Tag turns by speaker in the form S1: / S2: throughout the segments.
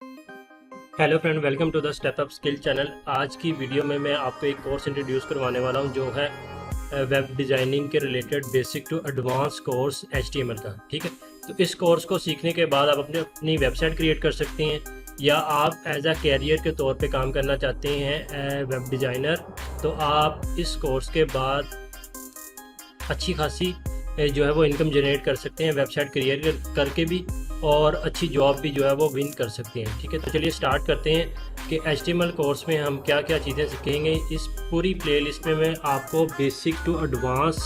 S1: Hello friend, welcome to the step up skill channel. आज की video में मैं आपको एक कोर्स इंट्रोड्यूस करवाने वाला हूं जो है वेब डिज़ाइनिंग के related basic to advance course HTML का। ठीक है, तो इस कोर्स को सीखने के बाद आप अपनी वेबसाइट क्रिएट कर सकते हैं, या आप एज अ कैरियर के तौर पे काम करना चाहते हैं वेब डिज़ाइनर, तो आप इस कोर्स के बाद अच्छी खासी जो है वो इनकम जनरेट कर सकते हैं वेबसाइट क्रिएट करके भी, और अच्छी जॉब भी जो है वो विन कर सकते हैं। ठीक है, तो चलिए स्टार्ट करते हैं कि HTML कोर्स में हम क्या क्या चीज़ें सीखेंगे। इस पूरी प्लेलिस्ट में मैं आपको बेसिक टू एडवांस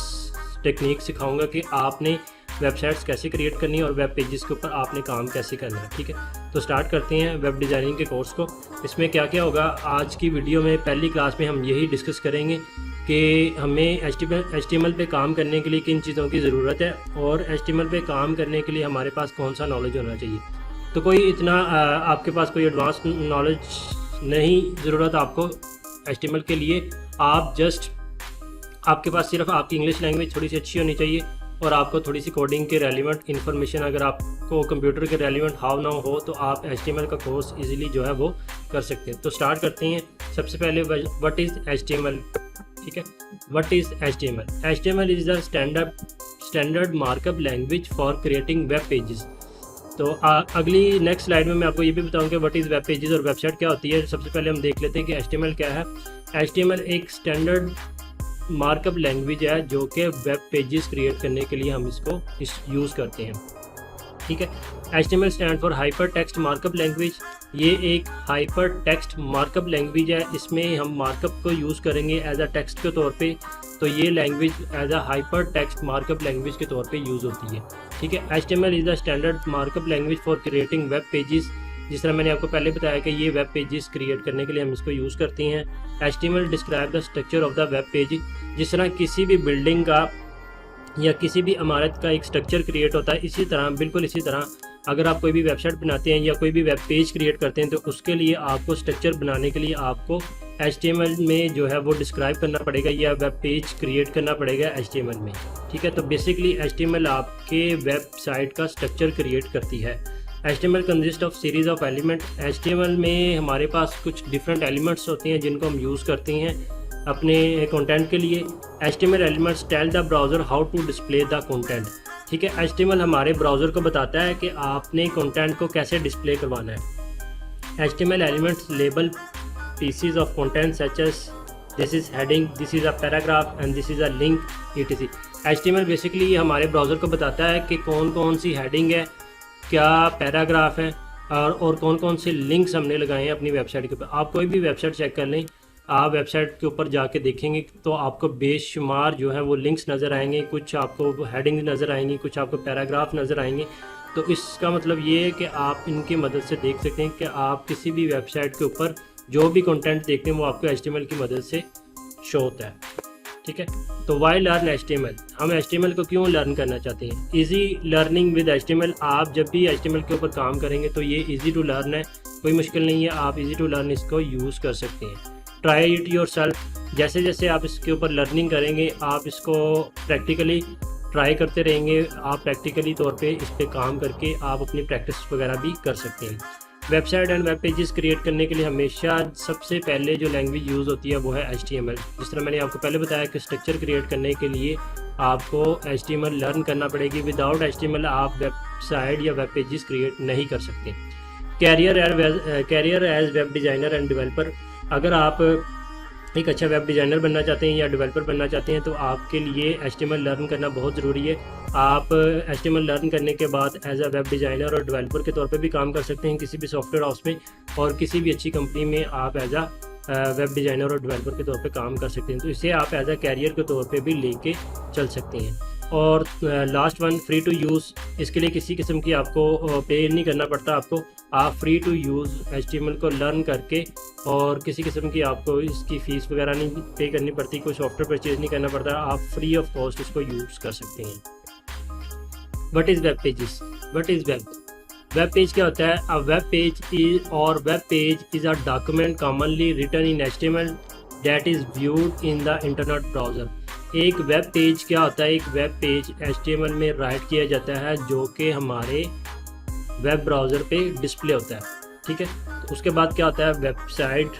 S1: टेक्निक सिखाऊंगा कि आपने वेबसाइट्स कैसे क्रिएट करनी है और वेब पेजेस के ऊपर आपने काम कैसे करना है। ठीक है, तो स्टार्ट करते हैं वेब डिज़ाइनिंग के कोर्स को। इसमें क्या क्या होगा, आज की वीडियो में पहली क्लास में हम यही डिस्कस करेंगे कि हमें HTML पे काम करने के लिए किन चीज़ों की ज़रूरत है, और HTML पे काम करने के लिए हमारे पास कौन सा नॉलेज होना चाहिए। तो कोई इतना आपके पास कोई एडवांस नॉलेज नहीं ज़रूरत आपको HTML के लिए। आप जस्ट आपके पास सिर्फ आपकी इंग्लिश लैंग्वेज थोड़ी सी अच्छी होनी चाहिए, और आपको थोड़ी सी कोडिंग के रेलिवेंट इन्फॉर्मेशन, अगर आपको कंप्यूटर के रेलिवेंट हाउ ना हो तो आप HTML का कोर्स इजीली जो है वो कर सकते हैं। तो स्टार्ट करते हैं। सबसे पहले व्हाट इज़ HTML। ठीक है, what is HTML? HTML is the standard markup language for creating web pages. तो अगली नेक्स्ट स्लाइड में मैं आपको ये भी बताऊंगा व्हाट इज़ वेब पेजेस और वेबसाइट क्या होती है। सबसे पहले हम देख लेते हैं कि HTML क्या है। HTML एक स्टैंडर्ड मार्कअप लैंग्वेज है जो कि वेब पेजेस क्रिएट करने के लिए हम इसको यूज़ करते हैं। ठीक है, HTML stand for hyper text markup language. ये एक हाइपर टेक्स्ट मार्कअप लैंग्वेज है, इसमें हम मार्कअप को यूज़ करेंगे एज अ टेक्स्ट के तौर पे, तो ये language as a hyper text markup language के तौर पे यूज़ होती है। ठीक है, HTML is the standard markup language for creating web pages. जिस तरह मैंने आपको पहले बताया कि ये वेब पेजेस क्रिएट करने के लिए हम इसको यूज़ करते हैं। HTML describe the structure of the web page. जिस तरह किसी भी बिल्डिंग का या किसी भी इमारत का एक स्ट्रक्चर क्रिएट होता है, इसी तरह बिल्कुल इसी तरह अगर आप कोई भी वेबसाइट बनाते हैं या कोई भी वेब पेज क्रिएट करते हैं, तो उसके लिए आपको स्ट्रक्चर बनाने के लिए आपको HTML में जो है वो डिस्क्राइब करना पड़ेगा या वेब पेज क्रिएट करना पड़ेगा HTML में। ठीक है, तो बेसिकली HTML आपके वेबसाइट का स्ट्रक्चर क्रिएट करती है। HTML consist of series of element. HTML में हमारे पास कुछ डिफरेंट एलिमेंट्स होते हैं जिनको हम यूज़ करते हैं अपने कंटेंट के लिए। HTML elements tell the browser how to display the content. ठीक है, HTML हमारे ब्राउज़र को बताता है कि आपने कंटेंट को कैसे डिस्प्ले करवाना है। HTML elements label pieces of content such as this is heading, this is a paragraph and this is a link etc. HTML basically हमारे ब्राउज़र को बताता है कि कौन कौन सी हेडिंग है, क्या पैराग्राफ है, और कौन कौन से लिंक्स हमने लगाए हैं अपनी वेबसाइट के ऊपर। आप कोई भी वेबसाइट चेक कर लें, आप वेबसाइट के ऊपर जाके देखेंगे तो आपको बेशुमार जो है वो लिंक्स नज़र आएंगे, कुछ आपको हेडिंग नज़र आएंगी, कुछ आपको पैराग्राफ नज़र आएंगे। तो इसका मतलब ये है कि आप इनकी मदद से देख सकते हैं कि आप किसी भी वेबसाइट के ऊपर जो भी कंटेंट देखते हैं वो आपको HTML की मदद से शो होता है। ठीक है, तो वाई लर्न HTML? हम HTML को क्यों लर्न करना चाहते हैं? Easy learning with HTML। आप जब भी HTML के ऊपर काम करेंगे तो ये इजी टू लर्न है, कोई मुश्किल नहीं है, आप इजी टू लर्न इसको यूज़ कर सकते हैं। Try it your self. जैसे जैसे आप इसके ऊपर लर्निंग करेंगे, आप इसको प्रैक्टिकली ट्राई करते रहेंगे, आप प्रैक्टिकली तौर पे इस पर काम करके आप अपनी प्रैक्टिस वगैरह भी कर सकते हैं। Website and web pages create करने के लिए हमेशा सबसे पहले जो लैंग्वेज यूज़ होती है वो है HTML। जिस तरह मैंने आपको पहले बताया कि स्ट्रक्चर क्रिएट करने के लिए आपको HTML लर्न करना पड़ेगी। विदाउट HTML आप वेबसाइट या वेब पेजेस क्रिएट नहीं कर सकते। Career as web designer and developer. अगर आप एक अच्छा वेब डिज़ाइनर बनना चाहते हैं या डेवलपर बनना चाहते हैं तो आपके लिए HTML लर्न करना बहुत ज़रूरी है। आप HTML लर्न करने के बाद एज अ वेब डिज़ाइनर और डेवलपर के तौर पे भी काम कर सकते हैं किसी भी सॉफ्टवेयर हाउस में, और किसी भी अच्छी कंपनी में आप एज अ वेब डिज़ाइनर और डेवलपर के तौर पे काम कर सकते हैं। तो इसे आप एज अ कैरियर के तौर पे भी लेके चल सकते हैं। और last one, free to use. इसके लिए किसी किस्म की आपको पे नहीं करना पड़ता, आपको आप फ्री टू यूज़ HTML को लर्न करके, और किसी किस्म की आपको इसकी फ़ीस वगैरह नहीं पे करनी पड़ती, कोई सॉफ्टवेयर परचेज नहीं करना पड़ता, आप फ्री ऑफ कॉस्ट इसको यूज़ कर सकते हैं। What is web pages? What is web page क्या होता है? A web page is a document commonly written in HTML that is viewed in the internet browser. एक वेब पेज क्या होता है? एक वेब पेज HTML में राइट किया जाता है जो कि हमारे वेब ब्राउज़र पे डिस्प्ले होता है। ठीक है। तो उसके बाद क्या होता है, website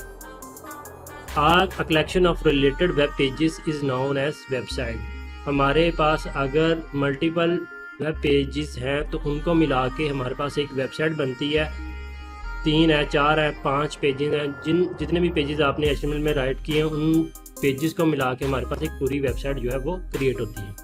S1: a collection of related web pages is known as website. हमारे पास अगर मल्टीपल वेब पेजेस हैं तो उनको मिला के हमारे पास एक वेबसाइट बनती है। 3 है, 4 है, 5 पेजेस हैं, जितने भी पेजेस आपने HTML में राइट किए हैं उन पेजेस को मिला के हमारे पास एक पूरी वेबसाइट जो है वो क्रिएट होती है।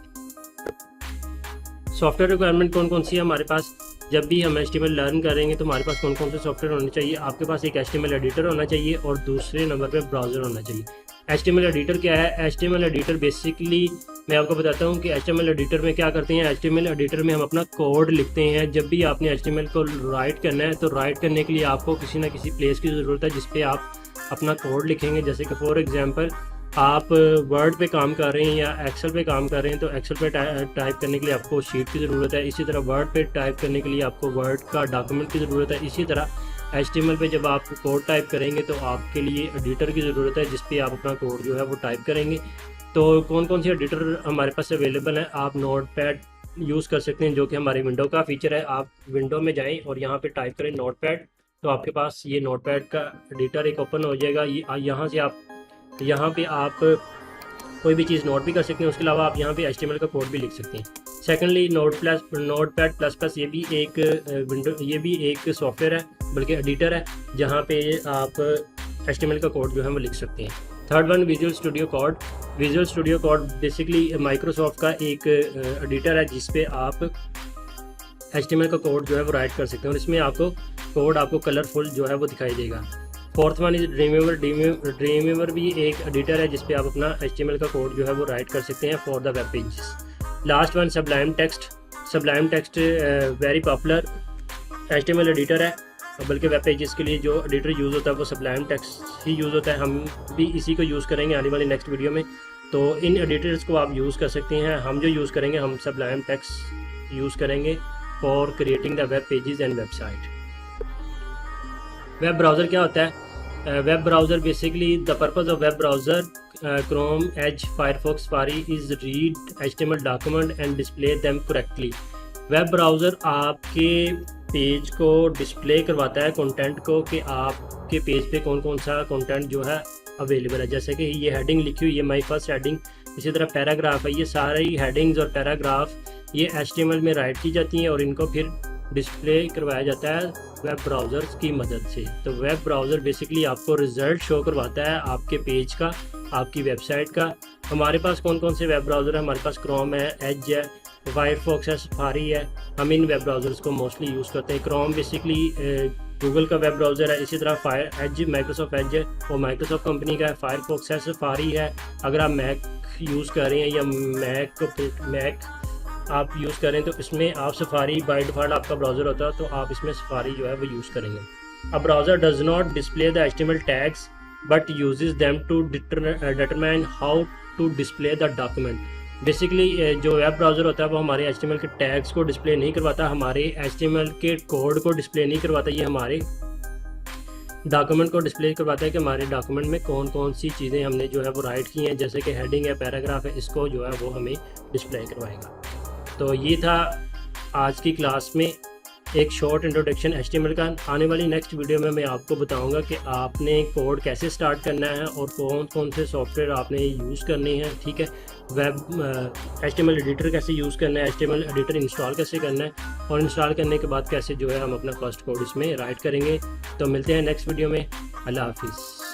S1: सॉफ्टवेयर रिक्वायरमेंट कौन कौन सी है हमारे पास, जब भी हम HTML लर्न करेंगे तो हमारे पास कौन कौन से सॉफ्टवेयर होने चाहिए। आपके पास एक HTML एडिटर होना चाहिए और दूसरे नंबर पे ब्राउज़र होना चाहिए। HTML एडिटर क्या है, HTML एडिटर बेसिकली मैं आपको बताता हूँ कि HTML एडिटर में क्या करते हैं। HTML एडिटर में हम अपना कोड लिखते हैं। जब भी आपने HTML को राइट करना है तो राइट करने के लिए आपको किसी ना किसी प्लेस की ज़रूरत है जिस पे आप अपना कोड लिखेंगे। जैसे कि फॉर एग्जांपल आप वर्ड पे काम कर रहे हैं या एक्सेल पे काम कर रहे हैं तो एक्सेल पे टाइप करने के लिए आपको शीट की ज़रूरत है। इसी तरह वर्ड पे टाइप करने के लिए आपको वर्ड का डॉक्यूमेंट की ज़रूरत है। इसी तरह HTML पे जब आप कोड टाइप करेंगे तो आपके लिए एडिटर की ज़रूरत है जिस पे आप अपना कोड जो है वो टाइप करेंगे। तो कौन कौन से एडिटर हमारे पास अवेलेबल हैं, आप नोटपैड यूज़ कर सकते हैं जो कि हमारी विंडो का फीचर है। आप विंडो में जाएँ और यहाँ पर टाइप करें नोटपैड, तो आपके पास ये नोटपैड का एडिटर एक ओपन हो जाएगा। यहाँ पे आप कोई भी चीज़ नोट भी कर सकते हैं। उसके अलावा आप यहाँ पे HTML का कोड भी लिख सकते हैं। सेकेंडली नोटपैड प्लस प्लस ये भी एक सॉफ्टवेयर है, बल्कि एडिटर है जहाँ पे आप HTML का कोड जो है वो लिख सकते हैं। Third one visual studio code. Visual studio code basically Microsoft का एक एडिटर है जिस पे आप HTML का कोड जो है वो राइट कर सकते हैं और इसमें आपको कोड आपको कलरफुल जो है वो दिखाई देगा। फोर्थ वन इज ड्रीमवीवर भी एक एडिटर है जिस पे आप अपना HTML का कोड जो है वो राइट कर सकते हैं for the web pages. Last one sublime text very popular HTML editor है, बल्कि वेब पेजेस के लिए जो एडिटर यूज़ होता है वो सब्लाइम टेक्स्ट ही यूज़ होता है। हम भी इसी को यूज़ करेंगे आने वाली नेक्स्ट वीडियो में। तो इन एडिटर्स को आप यूज़ कर सकते हैं। हम जो यूज़ करेंगे हम सब्लाइम टेक्स्ट यूज़ करेंगे for creating the web pages and website. Web browser क्या होता है, web browser basically the purpose of web browser Chrome, Edge, Firefox, Safari is read HTML document and display them correctly. Web browser आपके page को display करवाता है content को, कि आपके पेज पे कौन कौन सा कंटेंट जो है अवेलेबल है। जैसे कि ये हेडिंग लिखी हुई है, माई फर्स्ट हेडिंग। इसी तरह पैराग्राफ है, ये सारी हेडिंग्स और पैराग्राफ ये HTML में राइट की जाती हैं और इनको फिर डिस्प्ले करवाया जाता है वेब ब्राउज़र्स की मदद से। तो वेब ब्राउज़र बेसिकली आपको रिज़ल्ट शो करवाता है आपके पेज का, आपकी वेबसाइट का। हमारे पास कौन कौन से वेब ब्राउज़र है, हमारे पास क्रोम है, एज है, फायरफॉक्स है, सफारी है। हम इन वेब ब्राउज़र्स को मोस्टली यूज़ करते हैं। क्रोम बेसिकली गूगल का वेब ब्राउज़र है। इसी तरह एज माइक्रोसॉफ्ट एज है, वो माइक्रोसॉफ्ट कंपनी का है। फायरफॉक्स है, सफारी है। अगर आप मैक यूज़ कर रहे हैं या मैक आप यूज़ करें तो इसमें आप सफारी बाय डिफ़ॉल्ट आपका ब्राउज़र होता है तो आप इसमें सफारी जो है वो यूज़ करेंगे। A browser does not display the HTML tags but uses them to determine how to display the document. Basically जो वेब ब्राउज़र होता है वो हमारे HTML के टैग्स को डिस्प्ले नहीं करवाता, हमारे HTML के कोड को डिस्प्ले नहीं करवाता। ये हमारे डॉक्यूमेंट को डिस्प्ले करवाता है कि हमारे डॉक्यूमेंट में कौन कौन सी चीज़ें हमने जो है वो राइट की हैं, जैसे कि हेडिंग है, पैराग्राफ है, इसको जो है वो हमें डिस्प्ले करवाएगा। तो ये था आज की क्लास में एक शॉर्ट इंट्रोडक्शन HTML का। आने वाली नेक्स्ट वीडियो में मैं आपको बताऊंगा कि आपने कोड कैसे स्टार्ट करना है और कौन कौन से सॉफ्टवेयर आपने यूज़ करने हैं, ठीक है। HTML एडिटर कैसे यूज़ करना है, HTML एडिटर इंस्टॉल कैसे करना है और इंस्टॉल करने के बाद कैसे जो है हम अपना फर्स्ट कोड इसमें राइट करेंगे। तो मिलते हैं नेक्स्ट वीडियो में। अल्लाह हाफिज़।